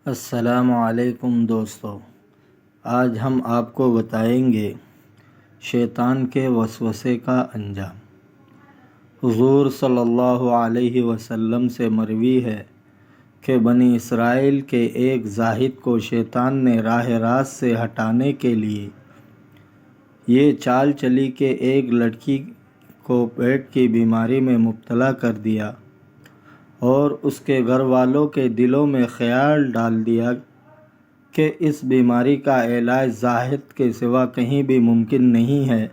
السلام علیکم دوستو، آج ہم آپ کو بتائیں گے شیطان کے وسوسے کا انجام۔ حضور صلی اللہ علیہ وسلم سے مروی ہے کہ بنی اسرائیل کے ایک زاہد کو شیطان نے راہ راست سے ہٹانے کے لیے یہ چال چلی کہ ایک لڑکی کو پیٹ کی بیماری میں مبتلا کر دیا اور اس کے گھر والوں کے دلوں میں خیال ڈال دیا کہ اس بیماری کا علاج زاہد کے سوا کہیں بھی ممکن نہیں ہے۔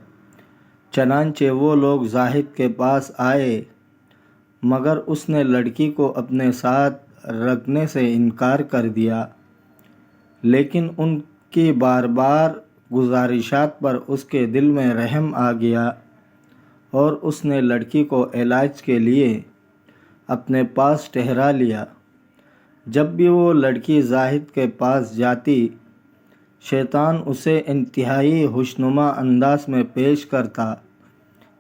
چنانچہ وہ لوگ زاہد کے پاس آئے، مگر اس نے لڑکی کو اپنے ساتھ رکھنے سے انکار کر دیا، لیکن ان کی بار بار گزارشات پر اس کے دل میں رحم آ گیا اور اس نے لڑکی کو علاج کے لیے اپنے پاس ٹھہرا لیا۔ جب بھی وہ لڑکی زاہد کے پاس جاتی، شیطان اسے انتہائی خوشنما انداز میں پیش کرتا،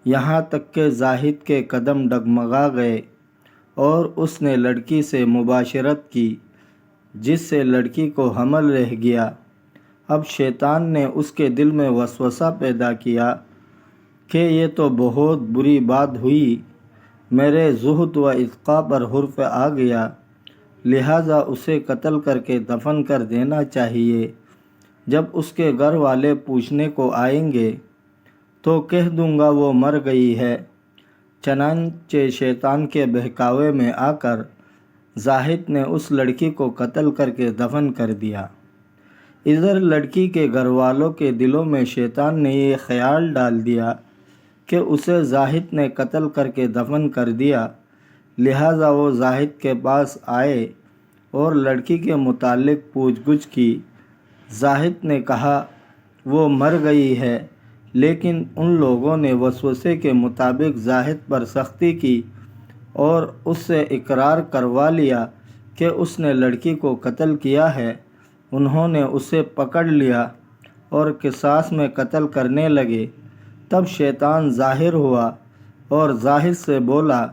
یہاں تک کہ زاہد کے قدم ڈگمگا گئے اور اس نے لڑکی سے مباشرت کی، جس سے لڑکی کو حمل رہ گیا۔ اب شیطان نے اس کے دل میں وسوسہ پیدا کیا کہ یہ تو بہت بری بات ہوئی، میرے زہد و اتقاء پر حرف آ گیا، لہٰذا اسے قتل کر کے دفن کر دینا چاہیے۔ جب اس کے گھر والے پوچھنے کو آئیں گے تو کہہ دوں گا وہ مر گئی ہے۔ چنانچہ شیطان کے بہکاوے میں آ کر زاہد نے اس لڑکی کو قتل کر کے دفن کر دیا۔ ادھر لڑکی کے گھر والوں کے دلوں میں شیطان نے یہ خیال ڈال دیا کہ اسے زاہد نے قتل کر کے دفن کر دیا، لہٰذا وہ زاہد کے پاس آئے اور لڑکی کے متعلق پوچھ گچھ کی۔ زاہد نے کہا وہ مر گئی ہے، لیکن ان لوگوں نے وسوسے کے مطابق زاہد پر سختی کی اور اس سے اقرار کروا لیا کہ اس نے لڑکی کو قتل کیا ہے۔ انہوں نے اسے پکڑ لیا اور قصاص میں قتل کرنے لگے۔ تب شیطان ظاہر ہوا اور زاہد سے بولا،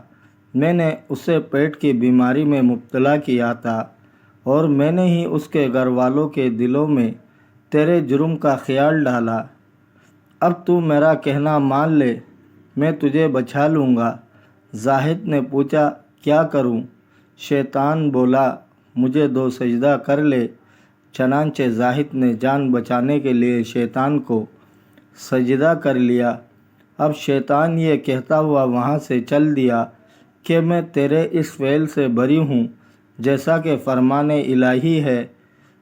میں نے اسے پیٹ کی بیماری میں مبتلا کیا تھا اور میں نے ہی اس کے گھر والوں کے دلوں میں تیرے جرم کا خیال ڈالا۔ اب تو میرا کہنا مان لے، میں تجھے بچا لوں گا۔ زاہد نے پوچھا کیا کروں؟ شیطان بولا مجھے 2 سجدہ کر لے۔ چنانچہ زاہد نے جان بچانے کے لیے شیطان کو سجدہ کر لیا۔ اب شیطان یہ کہتا ہوا وہاں سے چل دیا کہ میں تیرے اس فعل سے بری ہوں، جیسا کہ فرمان الہی ہے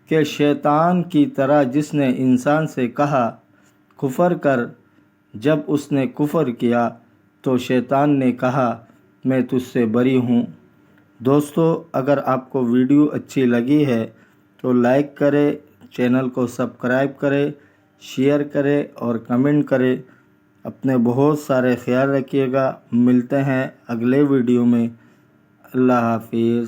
کہ شیطان کی طرح جس نے انسان سے کہا کفر کر، جب اس نے کفر کیا تو شیطان نے کہا میں تجھ سے بری ہوں۔ دوستو، اگر آپ کو ویڈیو اچھی لگی ہے تو لائک کرے، چینل کو سبسکرائب کرے، شیئر کرے اور کمنٹ کرے۔ اپنے بہت سارے خیال رکھیے گا۔ ملتے ہیں اگلے ویڈیو میں۔ اللہ حافظ۔